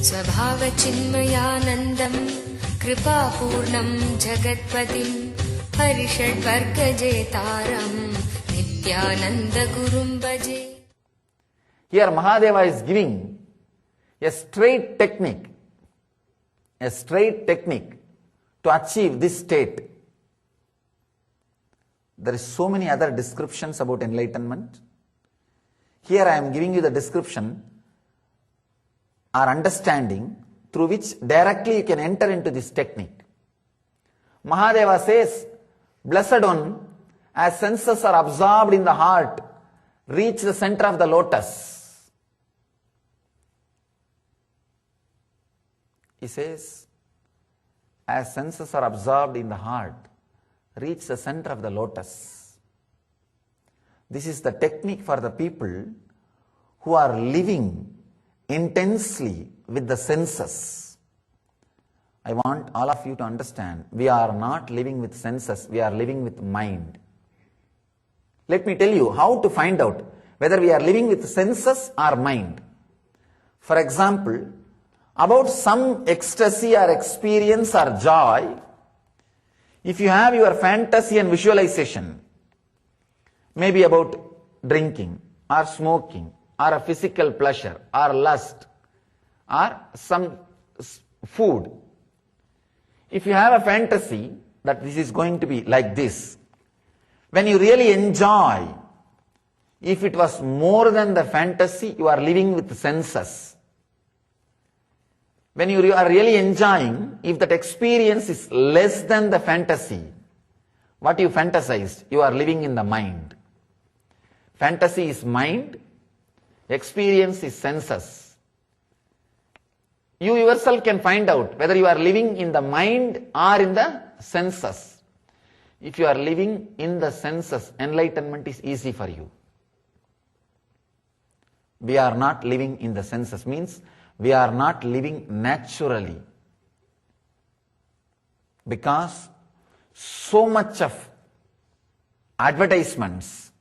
स्वभावचिन्मयानन्दं कृपापूर्णं जगत्पतिं हरिषड्वर्गजेतारं नित्यानन्दगुरुं भजे. Here Mahadeva is giving a straight technique to achieve this state. There is so many other descriptions about enlightenment. Here I am giving you the description or understanding through which directly you can enter into this technique. Mahadeva says, blessed one, as senses are absorbed in the heart, reach the center of the lotus. He says, as senses are absorbed in the heart, reach the center of the lotus. This is the technique for the people who are living intensely with the senses. I want all of you to understand, we are not living with senses, we are living with mind. Let me tell you how to find out whether we are living with senses or mind. For example, about some ecstasy or experience or joy, if you have your fantasy and visualization, maybe about drinking or smoking or a physical pleasure or lust or some food, if you have a fantasy that this is going to be like this, when you really enjoy, if it was more than the fantasy, you are living with senses. When you are really enjoying, if that experience is less than the fantasy, what you fantasized, you are living in the mind. Fantasy is mind, experience is senses. You yourself can find out whether you are living in the mind or in the senses. If you are living in the senses, enlightenment is easy for you. We are not living in the senses, means we are not living naturally, because so much of advertisements,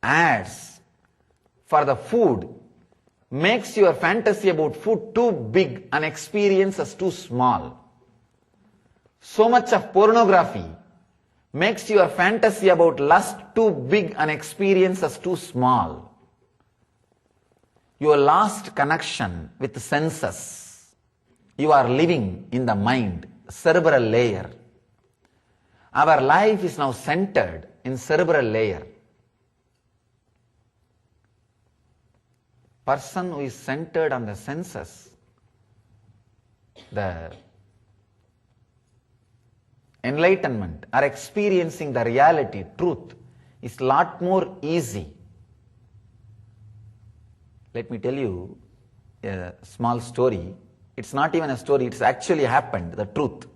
ads for the food makes your fantasy about food too big and experiences too small. So much of pornography makes your fantasy about lust too big and experiences too small. You lost connection with the senses. You are living in the mind, cerebral layer. Our life is now centered in cerebral layer. Person who is centered on the senses, the enlightenment or experiencing the reality, truth, is a lot more easy. Let me tell you a small story. It's not even a story, it's actually happened, the truth.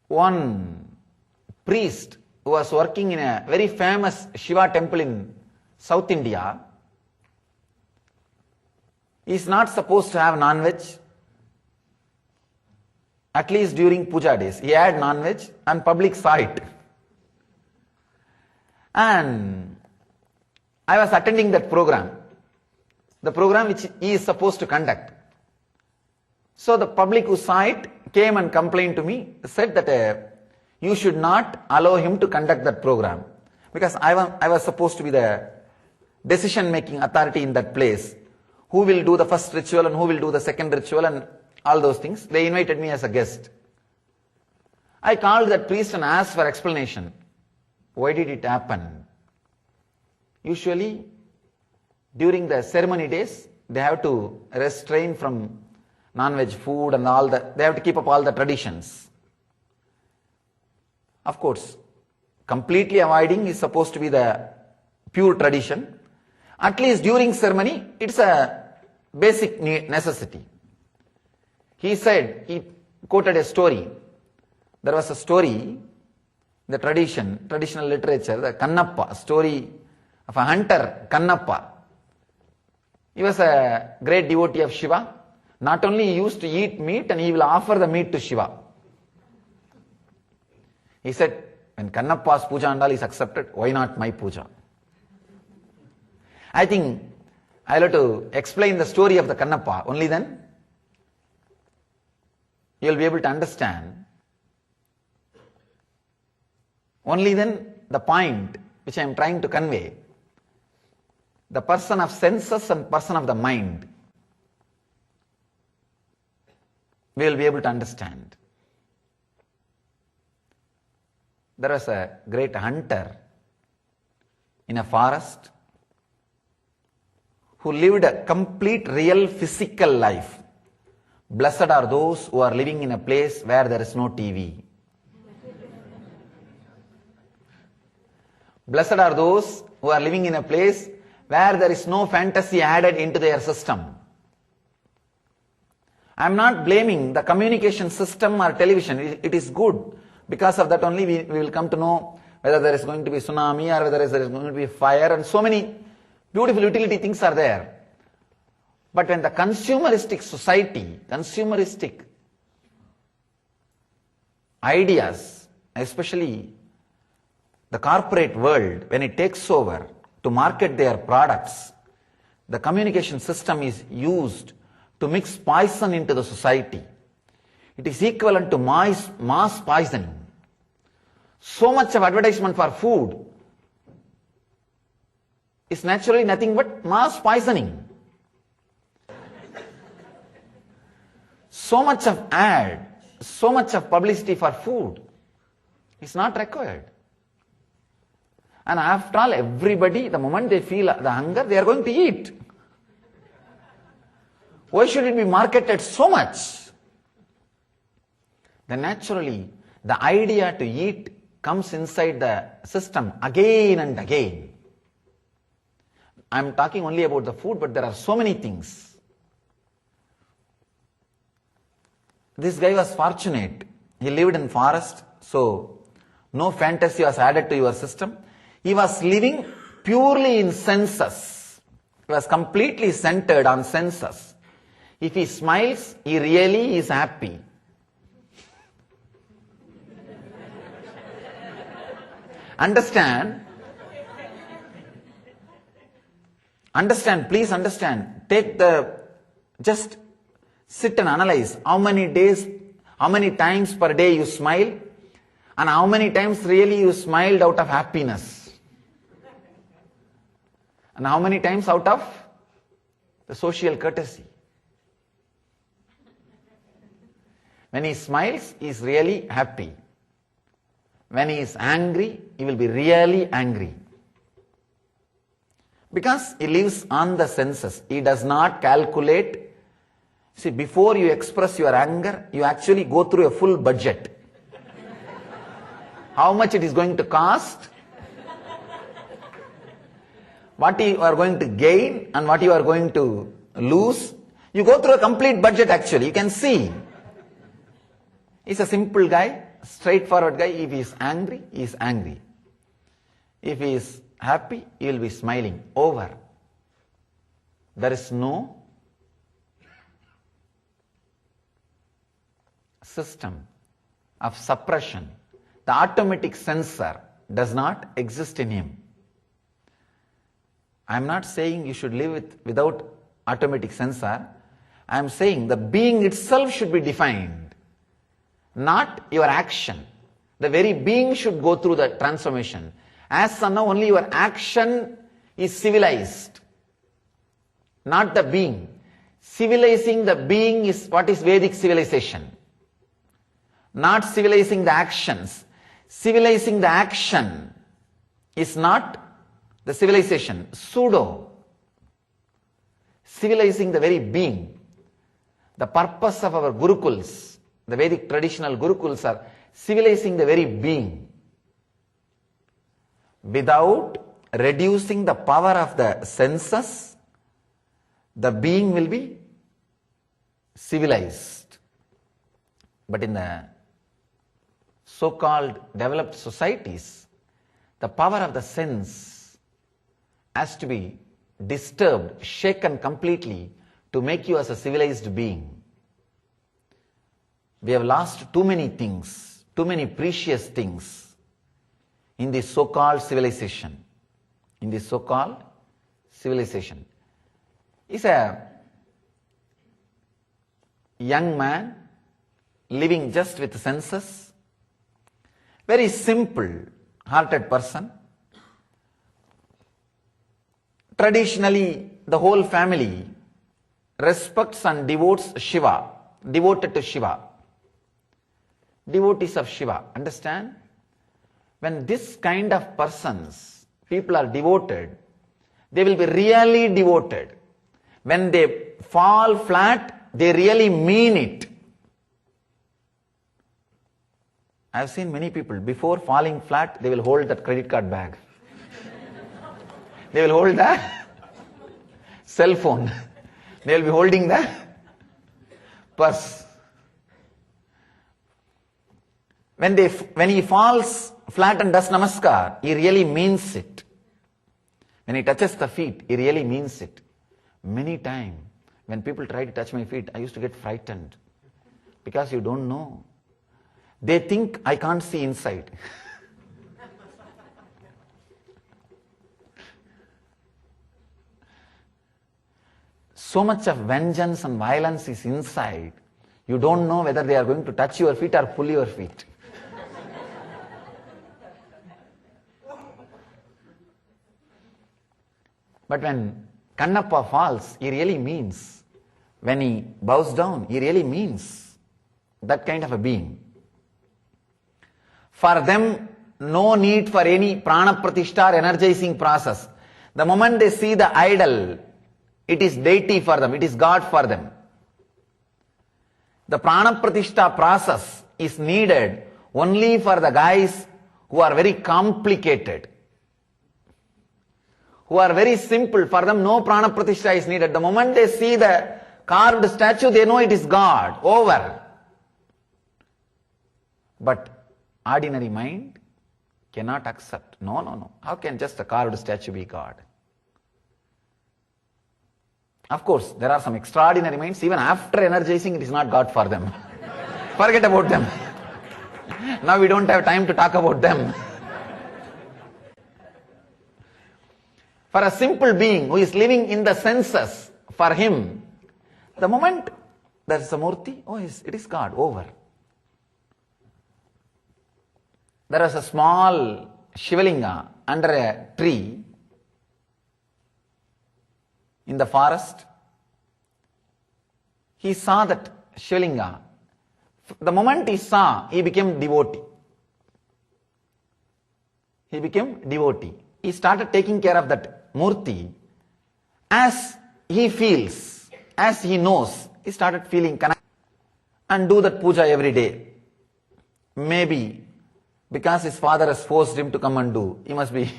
One priest who was working in a very famous Shiva temple in South India is not supposed to have non-veg, at least during puja days. He had non-veg and public saw it. And I was attending that program, the program which he is supposed to conduct. So the public who saw it came and complained to me, said that you should not allow him to conduct that program, because I was supposed to be the decision-making authority in that place. Who will do the first ritual and who will do the second ritual and all those things. They invited me as a guest. I called that priest and asked for explanation. Why did it happen? Usually, during the ceremony days, they have to restrain from non-veg food and all that. They have to keep up all the traditions. Of course, completely avoiding is supposed to be the pure tradition. At least during ceremony, it's a basic necessity. He said, he quoted a story. There was a story, the traditional literature, the Kannappa, story of a hunter, Kannappa. He was a great devotee of Shiva. Not only he used to eat meat, and he will offer the meat to Shiva. He said, When Kannappa's puja and all is accepted, why not my puja? I think I'll have to explain the story of the Kannappa. Only then you'll be able to understand. Only then the point which I am trying to convey, the person of senses and person of the mind, we will be able to understand. There was a great hunter in a forest who lived a complete real physical life. Blessed are those who are living in a place where there is no TV. Blessed are those who are living in a place where there is no fantasy added into their system. I am not blaming the communication system or television. It is good. Because of that only we will come to know whether there is going to be tsunami or whether there is going to be fire, and so many beautiful utility things are there. But when the consumeristic society, consumeristic ideas, especially the corporate world, when it takes over to market their products, the communication system is used to mix poison into the society. It is equivalent to mass poisoning. So much of advertisement for food is naturally nothing but mass poisoning. So much of ad, so much of publicity for food is not required. And after all, everybody, the moment they feel the hunger, they are going to eat. Why should it be marketed so much? Then naturally, the idea to eat comes inside the system again and again. I am talking only about the food, but there are so many things. This guy was fortunate. He lived in forest, so no fantasy was added to your system. He was living purely in senses. He was completely centered on senses. If he smiles, he really is happy. Understand, please understand. Just sit and analyze how many times per day you smile and how many times really you smiled out of happiness. And how many times out of the social courtesy. When he smiles, he is really happy. When he is angry, he will be really angry. Because he lives on the senses. He does not calculate. See, before you express your anger, you actually go through a full budget. How much it is going to cost, what you are going to gain and what you are going to lose. You go through a complete budget actually. You can see. He's a simple guy. Straightforward guy. If he is angry, he is angry. If he is happy, he will be smiling. Over. There is no system of suppression. The automatic sensor does not exist in him. I am not saying you should live without automatic sensor. I am saying the being itself should be defined. Not your action. The very being should go through the transformation. As of now, only your action is civilized. Not the being. Civilizing the being is what is Vedic civilization. Not civilizing the actions. Civilizing the action is not the civilization. Pseudo. Civilizing the very being. The purpose of our gurukuls, the Vedic traditional gurukuls, are civilizing the very being. Without reducing the power of the senses, the being will be civilized. But in the so-called developed societies, the power of the sense has to be disturbed, shaken completely to make you as a civilized being. We have lost too many things, too many precious things. in this so-called civilization. In this so-called civilization. Is a young man living just with senses, very simple hearted person. Traditionally, the whole family respects and devotes Shiva, devoted to Shiva. Devotees of Shiva, understand? When this kind of persons, people are devoted, they will be really devoted. When they fall flat, they really mean it. I have seen many people, before falling flat, they will hold that credit card bag. They will hold the cell phone. They will be holding the purse. When he falls flat and does namaskar, he really means it. When he touches the feet, he really means it. Many times, when people try to touch my feet, I used to get frightened. Because you don't know. They think I can't see inside. So much of vengeance and violence is inside. You don't know whether they are going to touch your feet or pull your feet. But when Kannappa falls, he really means. When he bows down, he really means. That kind of a being. For them, no need for any prana pratishtha or energizing process. The moment they see the idol, it is deity for them, it is God for them. The prana pratishtha process is needed only for the guys who are very complicated, who are very simple. For them, no prana pratishtha is needed. The moment they see the carved statue, they know it is God. Over. But ordinary mind cannot accept. No. How can just a carved statue be God? Of course, there are some extraordinary minds, even after energizing, it is not God for them. Forget about them. Now we don't have time to talk about them. For a simple being who is living in the senses, for him, the moment there is a murti, it is God, over. There was a small Shivalinga under a tree in the forest. He saw that Shivalinga. The moment he saw, he became devotee. He became devotee. He started taking care of that murti. As he feels, as he knows, he started feeling connected and do that puja every day. Maybe because his father has forced him to come and do, he must be.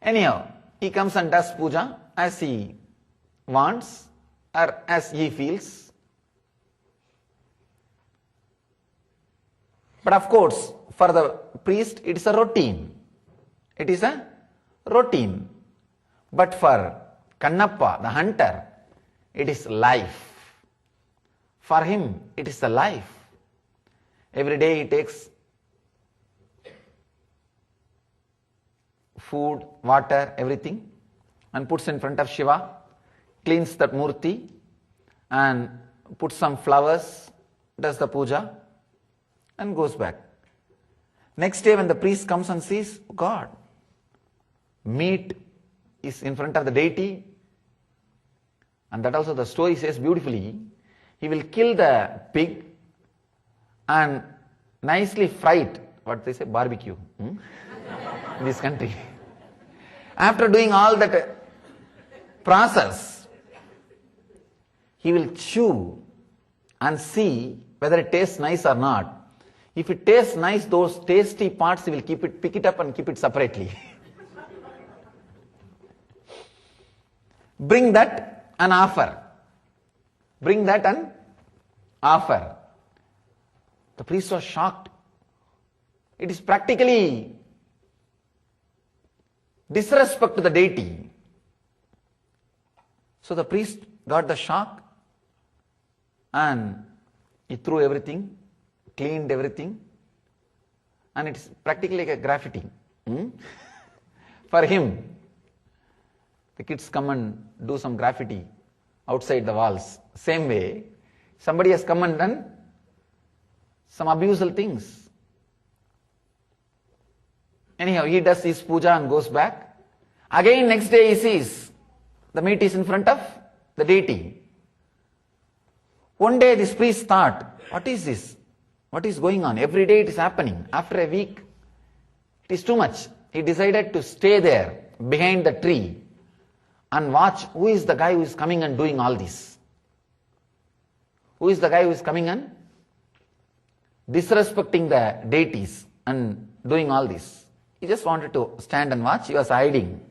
Anyhow, he comes and does puja as he wants or as he feels. But of course, for the priest, it is a routine. It is a routine. But for Kannappa, the hunter, it is life. For him, it is the life. Every day he takes food, water, everything, and puts in front of Shiva, cleans that murti, and puts some flowers, does the puja, and goes back. Next day when the priest comes and sees, God, meat is in front of the deity, and that also the story says beautifully, he will kill the pig and nicely fry it, what they say, barbecue, in this country. After doing all that process, he will chew and see whether it tastes nice or not. If it tastes nice, those tasty parts he will pick it up and keep it separately. Bring that and offer. Bring that and offer. The priest was shocked. It is practically disrespect to the deity. So the priest got the shock and he threw everything, cleaned everything, and it's practically like a graffiti. For him, the kids come and do some graffiti outside the walls. Same way, somebody has come and done some abusal things. Anyhow, he does his puja and goes back. Again, next day he sees the meat is in front of the deity. One day this priest thought, what is this? What is going on? Every day it is happening. After a week, it is too much. He decided to stay there behind the tree and watch who is the guy who is coming and doing all this. Who is the guy who is coming and disrespecting the deities and doing all this. He just wanted to stand and watch. He was hiding.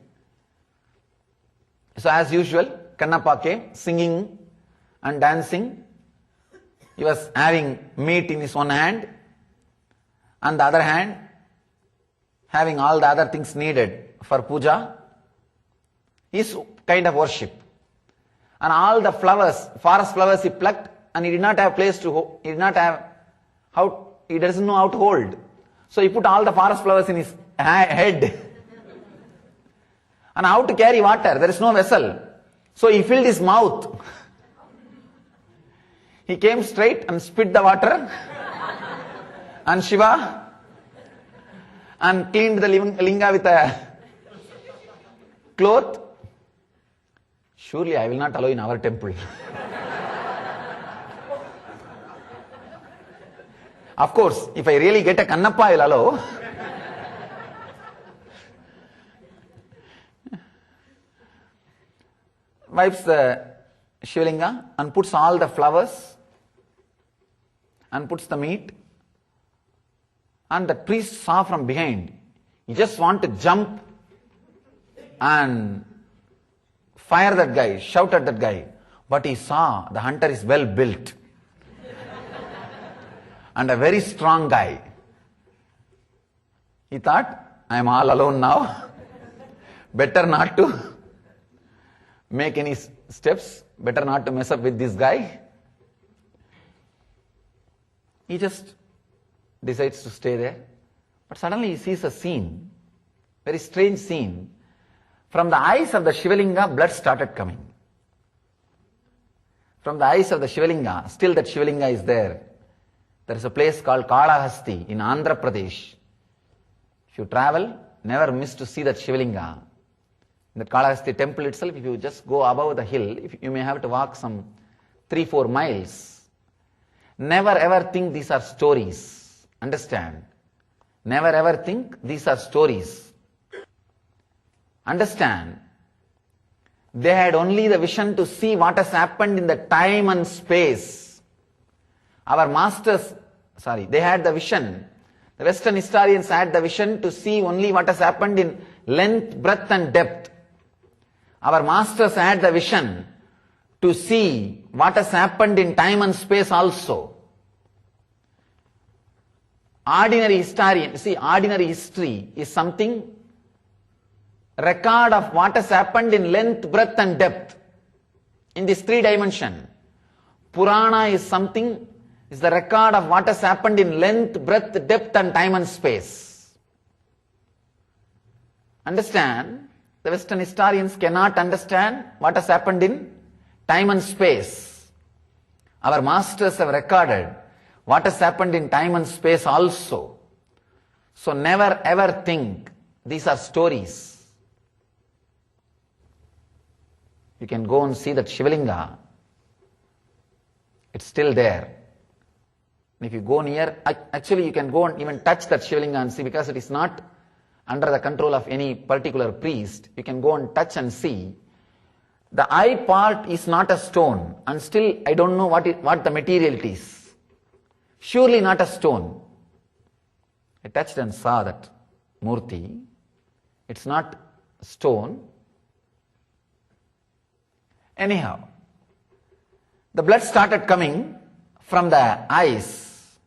So as usual, Kannappa came singing and dancing. He was having meat in his one hand and the other hand having all the other things needed for puja. His kind of worship. And all the flowers, forest flowers he plucked, and he did not have place to, he did not have how, he doesn't know how to hold. So he put all the forest flowers in his head. And how to carry water? There is no vessel. So he filled his mouth. He came straight and spit the water and Shiva and cleaned the linga with a cloth. Surely I will not allow in our temple. Of course, if I really get a Kannappa, I will allow. Wipes the Shivalinga and puts all the flowers and puts the meat. And the priest saw from behind. He just wanted to jump and fire that guy, shout at that guy. But he saw the hunter is well built and a very strong guy. He thought, I am all alone now. Better not to make any steps. Better not to mess up with this guy. He just decides to stay there. But suddenly he sees a scene, very strange scene. From the eyes of the Shivalinga, blood started coming. From the eyes of the Shivalinga, still that Shivalinga is there. There is a place called Kalahasti in Andhra Pradesh. If you travel, never miss to see that Shivalinga. In the Kalahasti temple itself, if you just go above the hill, you may have to walk some 3-4 miles. Never ever think these are stories. Understand? Never ever think these are stories. Understand? They had only the vision to see what has happened in the time and space. Our masters, they had the vision. The Western historians had the vision to see only what has happened in length, breadth and depth. Our masters had the vision to see what has happened in time and space also. Ordinary historian, ordinary history is something, record of what has happened in length, breadth and depth, in this 3 dimension. Purana is something, is the record of what has happened in length, breadth, depth and time and space. Understand? The Western historians cannot understand what has happened in time and space. Our masters have recorded what has happened in time and space also. So never ever think these are stories. You can go and see that Shivalinga. It's still there. If you go near, actually you can go and even touch that Shivalinga and see, because it is not under the control of any particular priest. You can go and touch and see. The eye part is not a stone, and still I don't know what the material it is. Surely not a stone. I touched and saw that Murti. It's not stone. Anyhow, the blood started coming from the eyes,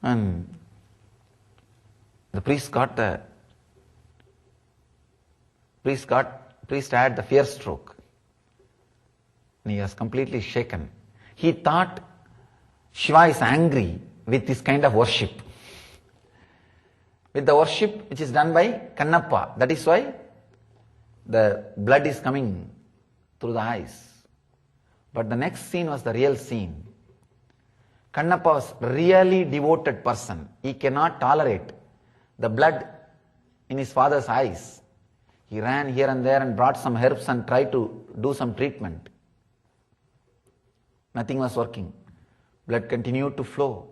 and the priest had the fear stroke, and he was completely shaken. He thought Shiva is angry with this kind of worship. With the worship which is done by Kannappa. That is why the blood is coming through the eyes. But the next scene was the real scene. Kannappa was really devoted person. He cannot tolerate the blood in his father's eyes. He ran here and there and brought some herbs and tried to do some treatment. Nothing was working. Blood continued to flow.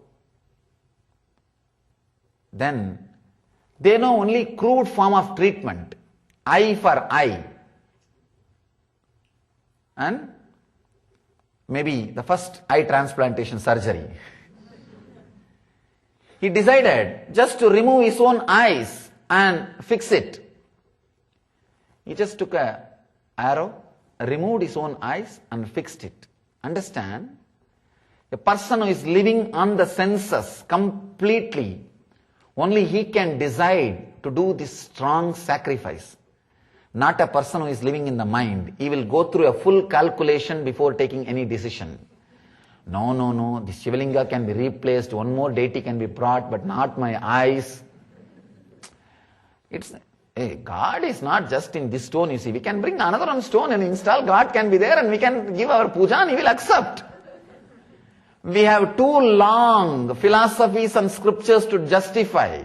Then they know only crude form of treatment. Eye for eye. And maybe the first eye transplantation surgery. He decided just to remove his own eyes and fix it. He just took an arrow, removed his own eyes and fixed it. Understand? A person who is living on the senses completely, only he can decide to do this strong sacrifice. Not a person who is living in the mind. He will go through a full calculation before taking any decision. No, this Shivalinga can be replaced, one more deity can be brought, but not my eyes. God is not just in this stone, you see. We can bring another one stone and install, God can be there and we can give our puja and He will accept. We have too long philosophies and scriptures to justify.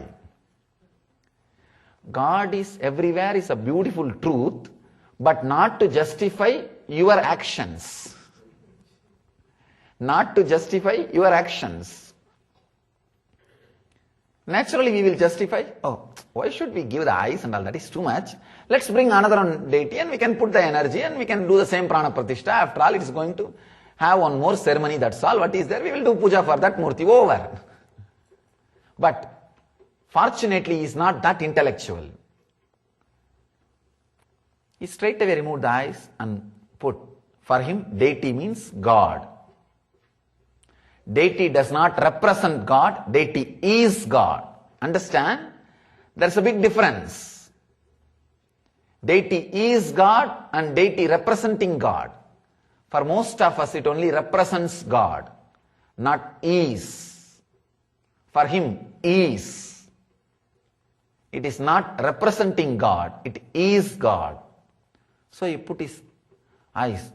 God is everywhere is a beautiful truth, but not to justify your actions. Not to justify your actions. Naturally we will justify, why should we give the eyes and all, that is too much. Let's bring another deity and we can put the energy and we can do the same prana pratishtha. After all, it is going to have one more ceremony, that's all. What is there? We will do puja for that murti, over. But fortunately, he is not that intellectual. He straight away removed the eyes and put, for him, deity means God. Deity does not represent God, deity is God. Understand? There's a big difference. Deity is God and deity representing God. For most of us, it only represents God, not is. For him, is. It is not representing God, it is God. So he put his eyes.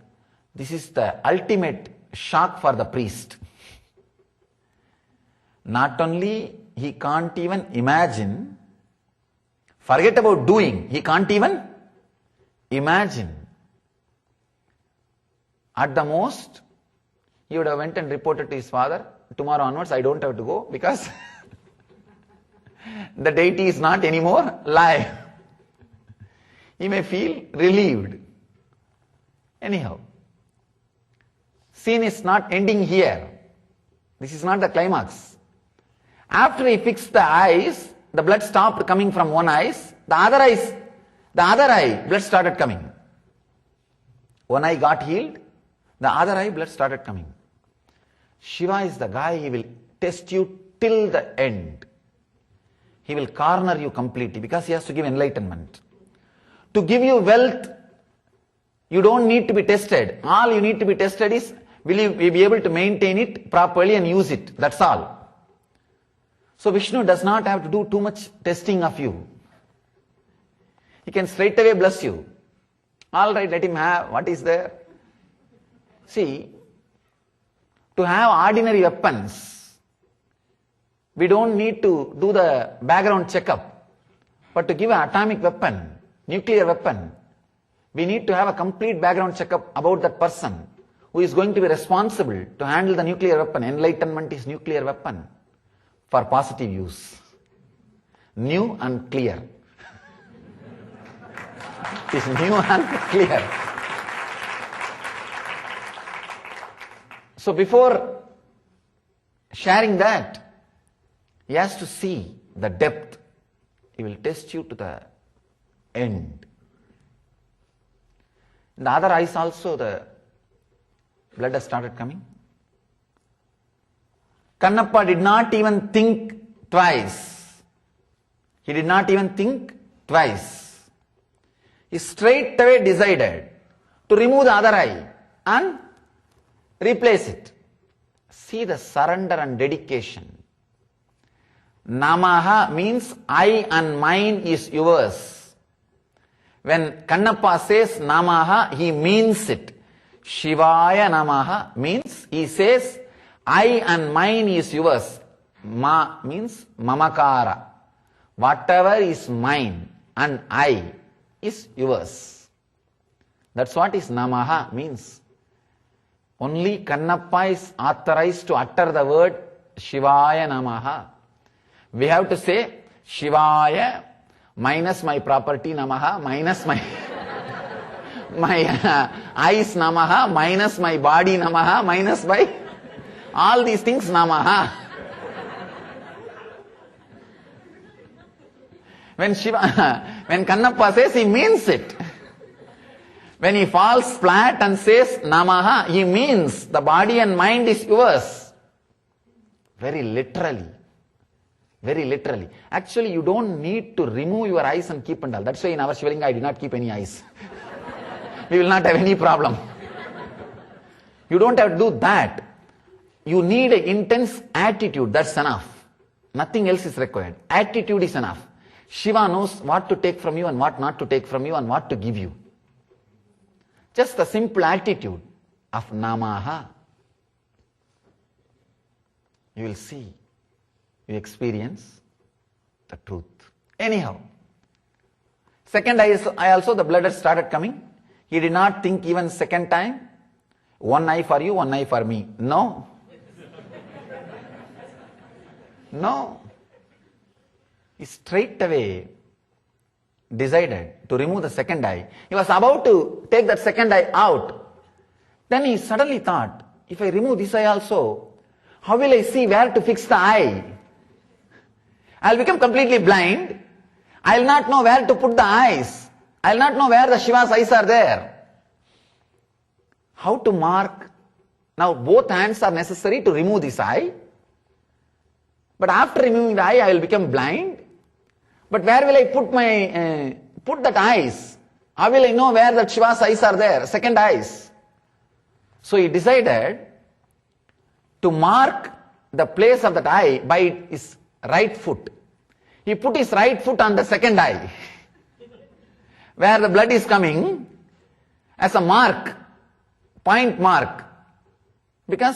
This is the ultimate shock for the priest. Not only he can't even imagine, forget about doing, he can't even imagine. At the most, he would have went and reported to his father, tomorrow onwards I don't have to go because the deity is not anymore live. He may feel relieved. Anyhow, scene is not ending here. This is not the climax. After he fixed the eyes, the blood stopped coming from one eye, the other eye, blood started coming. One eye got healed, the other eye, blood started coming. Shiva is the guy, he will test you till the end. He will corner you completely because he has to give enlightenment. To give you wealth, you don't need to be tested. All you need to be tested is, will you be able to maintain it properly and use it? That's all. So Vishnu does not have to do too much testing of you. He can straight away bless you. All right, let him have. What is there? See, to have ordinary weapons, we don't need to do the background checkup. But to give an atomic weapon, nuclear weapon, we need to have a complete background checkup about that person who is going to be responsible to handle the nuclear weapon. Enlightenment is nuclear weapon for positive use. New and clear. It is new and clear. So before sharing that, he has to see the depth. He will test you to the end. In the other eyes also the blood has started coming. Kannappa did not even think twice. He did not even think twice. He straight away decided to remove the other eye and replace it. See the surrender and dedication. Namaha means I and mine is yours. When Kannappa says Namaha, he means it. Shivaya Namaha means he says I and mine is yours. Ma means mamakara. Whatever is mine and I is yours. That's what is Namaha means. Only Kannappa is authorized to utter the word Shivaya Namaha. We have to say Shivaya minus my property Namaha, minus my eyes Namaha, minus my body Namaha, minus my all these things Namaha. When Kannappa says, he means it. When he falls flat and says Namaha, he means the body and mind is yours. Very literally. Very literally. Actually, you don't need to remove your eyes and keep and all. That's why in our Shivalinga I did not keep any eyes. We will not have any problem. You don't have to do that. You need an intense attitude. That's enough. Nothing else is required. Attitude is enough. Shiva knows what to take from you and what not to take from you and what to give you. Just the simple attitude of Namaha. You will see. You experience the truth. Anyhow, second eye also the blood has started coming. He did not think even second time, one eye for you, one eye for me. No. No. He straight away decided to remove the second eye. He was about to take that second eye out. Then he suddenly thought, if I remove this eye also, how will I see where to fix the eye? I'll become completely blind. I'll not know where to put the eyes. I'll not know where the Shiva's eyes are there. How to mark? Now both hands are necessary to remove this eye. But after removing the eye, I will become blind. But where will I put that eyes? How will I know where the Shiva's eyes are there? Second eyes. So he decided to mark the place of that eye by his right foot. He put his right foot on the second eye, where the blood is coming, as a mark, point mark, because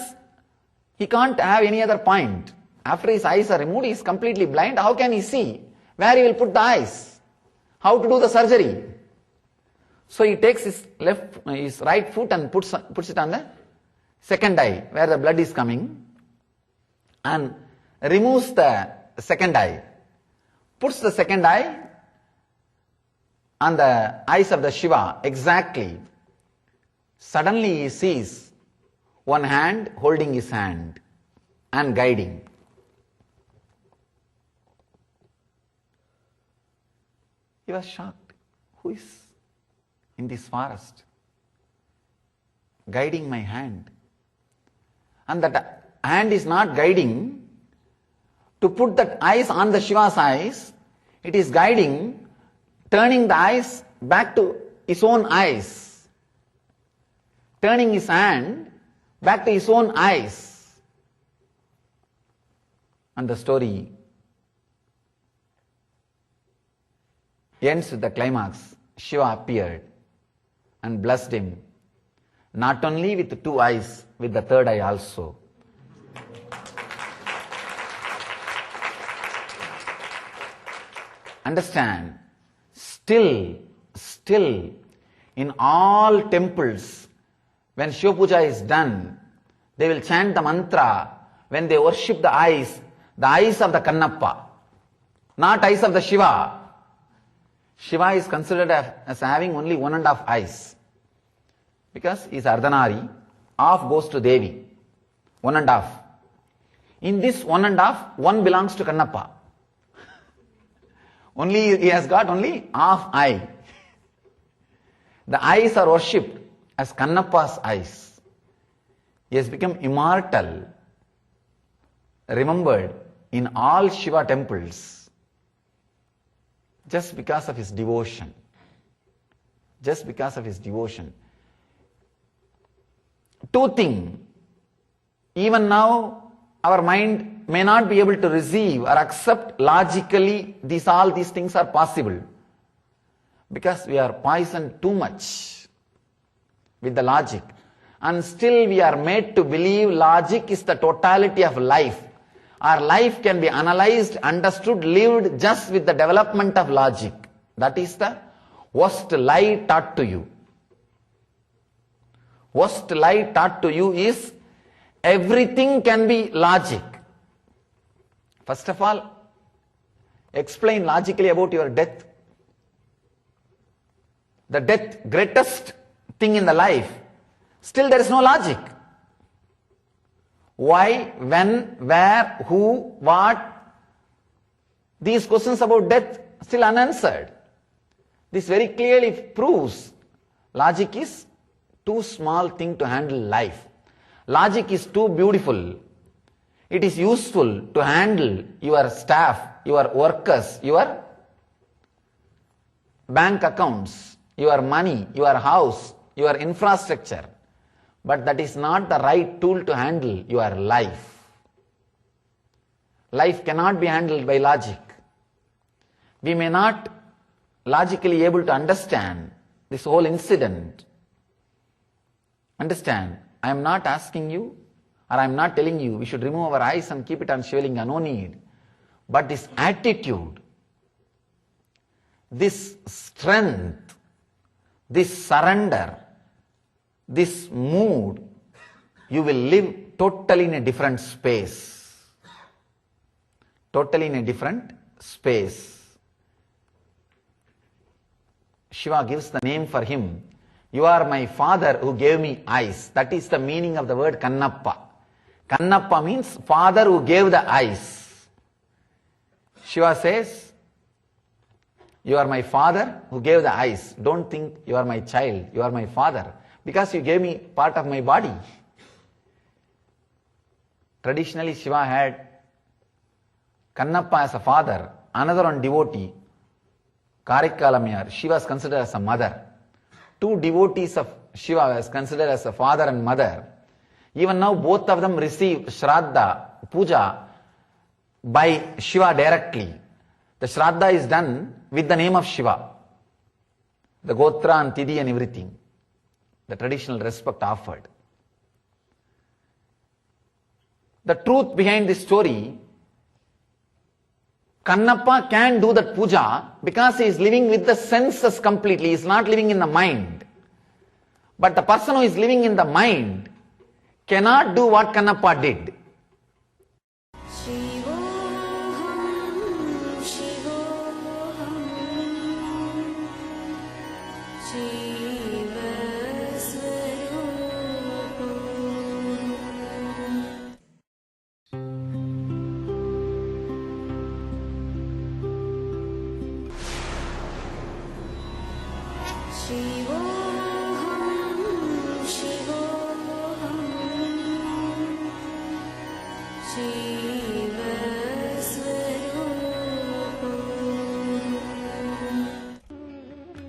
he can't have any other point. After his eyes are removed, he is completely blind. How can he see where he will put the eyes? How to do the surgery? So he takes his right foot and puts it on the second eye, where the blood is coming, and removes the second eye. Puts the second eye on the eyes of the Shiva exactly. Suddenly he sees one hand holding his hand and guiding. He was shocked. Who is in this forest guiding my hand? And that hand is not guiding to put the eyes on the Shiva's eyes. It is guiding, turning the eyes back to his own eyes. Turning his hand back to his own eyes. And the story ends with the climax. Shiva appeared and blessed him, not only with two eyes, with the third eye also. Understand, still, in all temples, when Shiva Puja is done, they will chant the mantra when they worship the eyes of the Kannappa, not eyes of the Shiva. Shiva is considered as having only 1.5 eyes, because he is Ardhanari, half goes to Devi, 1.5. In this 1.5, one belongs to Kannappa. Only he has got only half eye. The eyes are worshipped as Kannappa's eyes. He has become immortal, remembered in all Shiva temples, just because of his devotion. Just because of his devotion. Two things. Even now, our mind may not be able to receive or accept logically all these things are possible. Because we are poisoned too much with the logic. And still we are made to believe logic is the totality of life. Our life can be analyzed, understood, lived just with the development of logic. That is the worst lie taught to you. Worst lie taught to you is everything can be logic. First of all, explain logically about your death. The death, greatest thing in the life. Still there is no logic. Why, when, where, who, what? These questions about death still unanswered. This very clearly proves logic is too small thing to handle life. Logic is too beautiful. It is useful to handle your staff, your workers, your bank accounts, your money, your house, your infrastructure. But that is not the right tool to handle your life. Life cannot be handled by logic. We may not logically able to understand this whole incident. Understand, I am not asking you, or I am not telling you we should remove our eyes and keep it on Shivalinga, no need. But this attitude, this strength, this surrender, this mood, you will live totally in a different space. Totally in a different space. Shiva gives the name for him. You are my father who gave me eyes. That is the meaning of the word Kannappa. Kannappa means father who gave the eyes. Shiva says, you are my father who gave the eyes. Don't think you are my child, you are my father. Because you gave me part of my body. Traditionally Shiva had Kannappa as a father, another one devotee, Karikalamiyar. She was considered as a mother. Two devotees of Shiva was considered as a father and mother. Even now both of them receive Shraddha, Puja by Shiva directly. The Shraddha is done with the name of Shiva. The Gotra and Tidhi and everything. The traditional respect offered. The truth behind this story, Kannappa can do that puja because he is living with the senses completely. He is not living in the mind. But the person who is living in the mind cannot do what Kannappa did.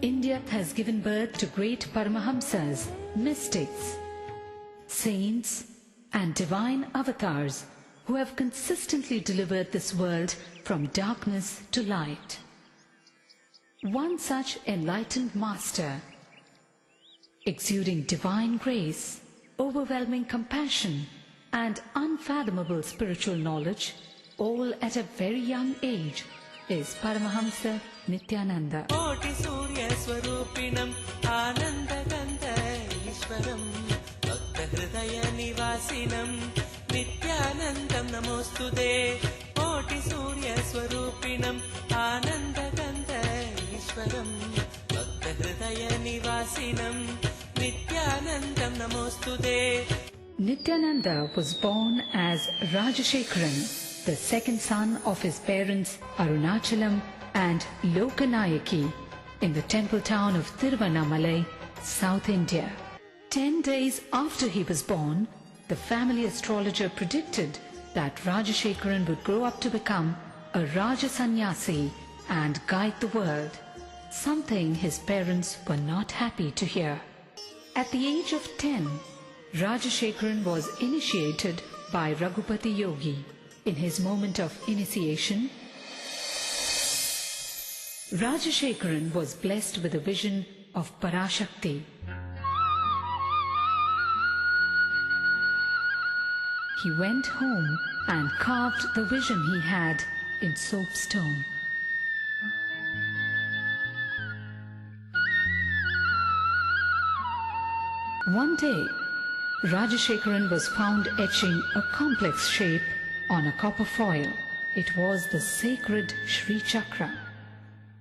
India has given birth to great Paramahamsas, mystics, saints and divine avatars who have consistently delivered this world from darkness to light. One such enlightened master, exuding divine grace, overwhelming compassion and unfathomable spiritual knowledge, all at a very young age, is Paramahamsa Nithyananda. Koti Surya Swarupinam Anandagandha Ishwaram Bhakta Hridaya Nivasinam Nithyanandam Namostude. Koti Surya Swarupinam Anandagandha Ishwaram Bhakta Hridaya Nivasinam Nithyanandam Namostude. Nithyananda was born as Rajashekharan, the second son of his parents Arunachalam and Lokanayaki in the temple town of Tiruvannamalai, South India. 10 days after he was born, the family astrologer predicted that Rajashekharan would grow up to become a Raja Sannyasi and guide the world, something his parents were not happy to hear. At the age of 10, Rajashekharan was initiated by Raghupati Yogi. in his moment of initiation, Rajashekharan was blessed with a vision of Parashakti. He went home and carved the vision he had in soapstone. One day, Rajashekharan was found etching a complex shape on a copper foil. It was the sacred Shri Chakra.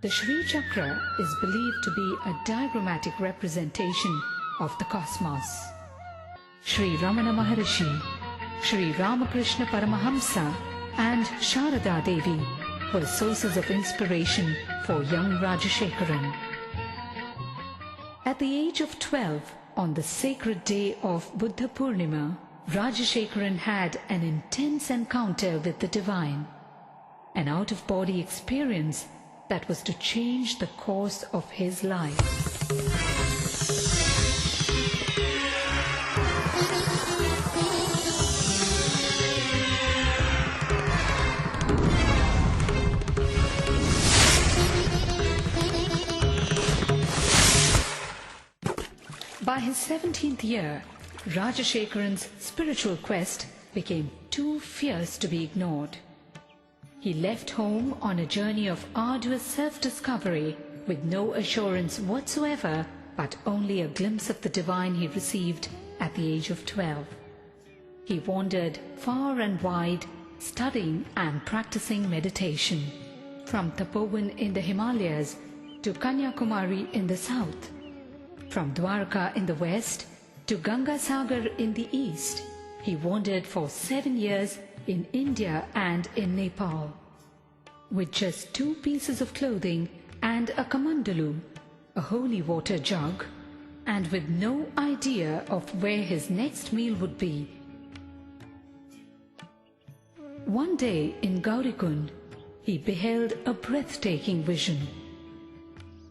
The Shri Chakra is believed to be a diagrammatic representation of the cosmos. Sri Ramana Maharishi, Sri Ramakrishna Paramahamsa and Sharada Devi were sources of inspiration for young Rajashekharan. At the age of 12, on the sacred day of Buddha Purnima, Rajashekharan had an intense encounter with the divine, an out-of-body experience that was to change the course of his life. By his 17th year, Rajashekharan's spiritual quest became too fierce to be ignored. He left home on a journey of arduous self-discovery with no assurance whatsoever, but only a glimpse of the divine he received at the age of 12. He wandered far and wide, studying and practicing meditation, from Tapovan in the Himalayas to Kanyakumari in the south, from Dwarka in the west to Gangasagar in the east. He wandered for 7 years in India and in Nepal. With just 2 pieces of clothing and a kamandalu, a holy water jug, and with no idea of where his next meal would be. One day in Gaurikund, he beheld a breathtaking vision.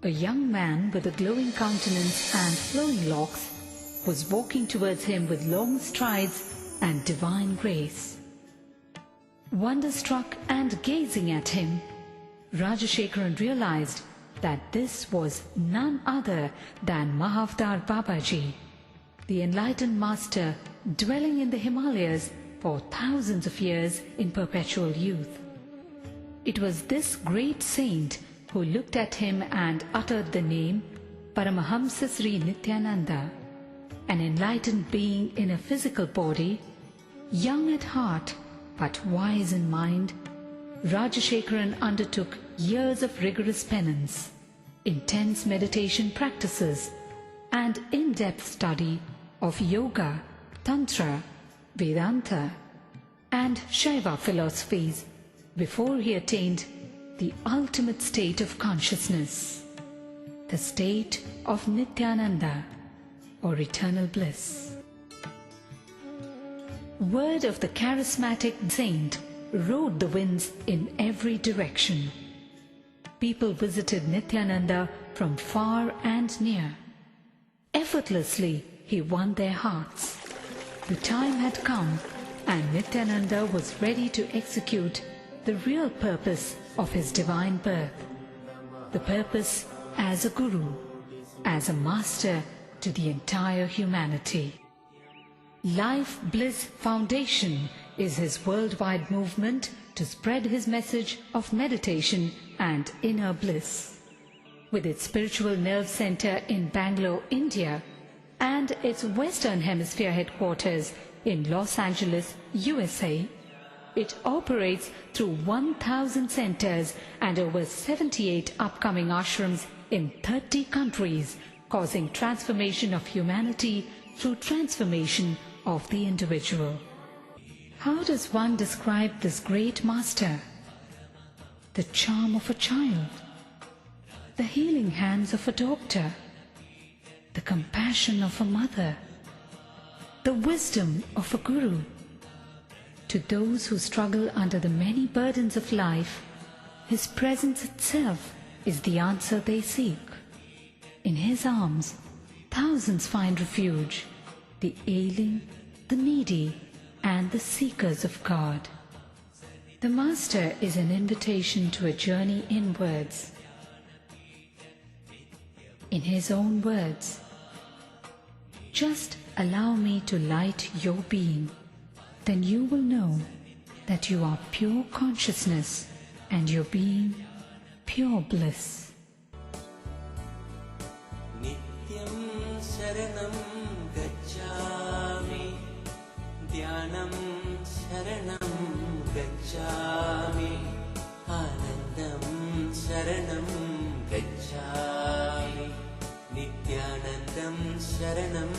A young man with a glowing countenance and flowing locks was walking towards him with long strides and divine grace. Wonderstruck and gazing at him, Rajashekharan realized that this was none other than Mahavdar Babaji, the enlightened master dwelling in the Himalayas for thousands of years in perpetual youth. It was this great saint who looked at him and uttered the name Paramahamsa Sri Nithyananda, an enlightened being in a physical body, young at heart but wise in mind. Rajashekharan undertook years of rigorous penance, intense meditation practices, and in-depth study of yoga, tantra, Vedanta, and Shaiva philosophies before he attained the ultimate state of consciousness, the state of Nithyananda, or eternal bliss. Word of the charismatic saint rode the winds in every direction. People visited Nithyananda from far and near. Effortlessly, he won their hearts. The time had come, and Nithyananda was ready to execute the real purpose of his divine birth, the purpose as a guru, as a master to the entire humanity. Life Bliss Foundation is his worldwide movement to spread his message of meditation and inner bliss. With its spiritual nerve center in Bangalore, India, and its Western Hemisphere headquarters in Los Angeles, USA, it operates through 1,000 centers and over 78 upcoming ashrams in 30 countries, causing transformation of humanity through transformation of the individual. How does one describe this great master? The charm of a child, the healing hands of a doctor, the compassion of a mother, the wisdom of a guru. To those who struggle under the many burdens of life, his presence itself is the answer they seek. In his arms, thousands find refuge, the ailing, the needy, and the seekers of God. The Master is an invitation to a journey inwards. In his own words, just allow me to light your being, then you will know that you are pure consciousness and your being pure bliss. Nityam Sharanam Gacchami, Dhyanam Sharanam Gacchami, Anandam Sharanam Gacchami, Nithyanandam Sharanam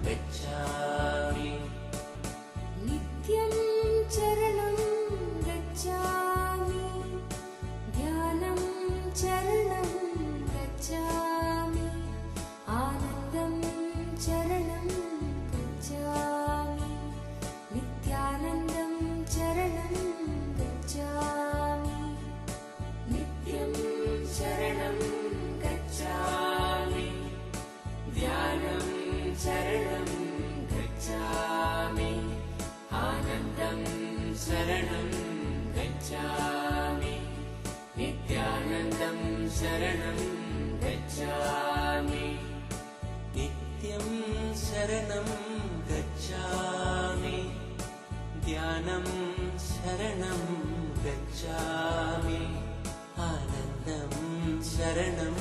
Gacchami. Nityam charanam gacchami, dhyanam charanam gacchami, anandam charanam gacchami, nityanandam charanam gacchami. Nityam charanam gacchami, dhyanam charanam gacchami, anandam sharanam gacchami, nityanandam sharanam gacchami. Nityam Sharanam Gacchami, Dhyanam Sharanam Gacchami, Anandam Sharanam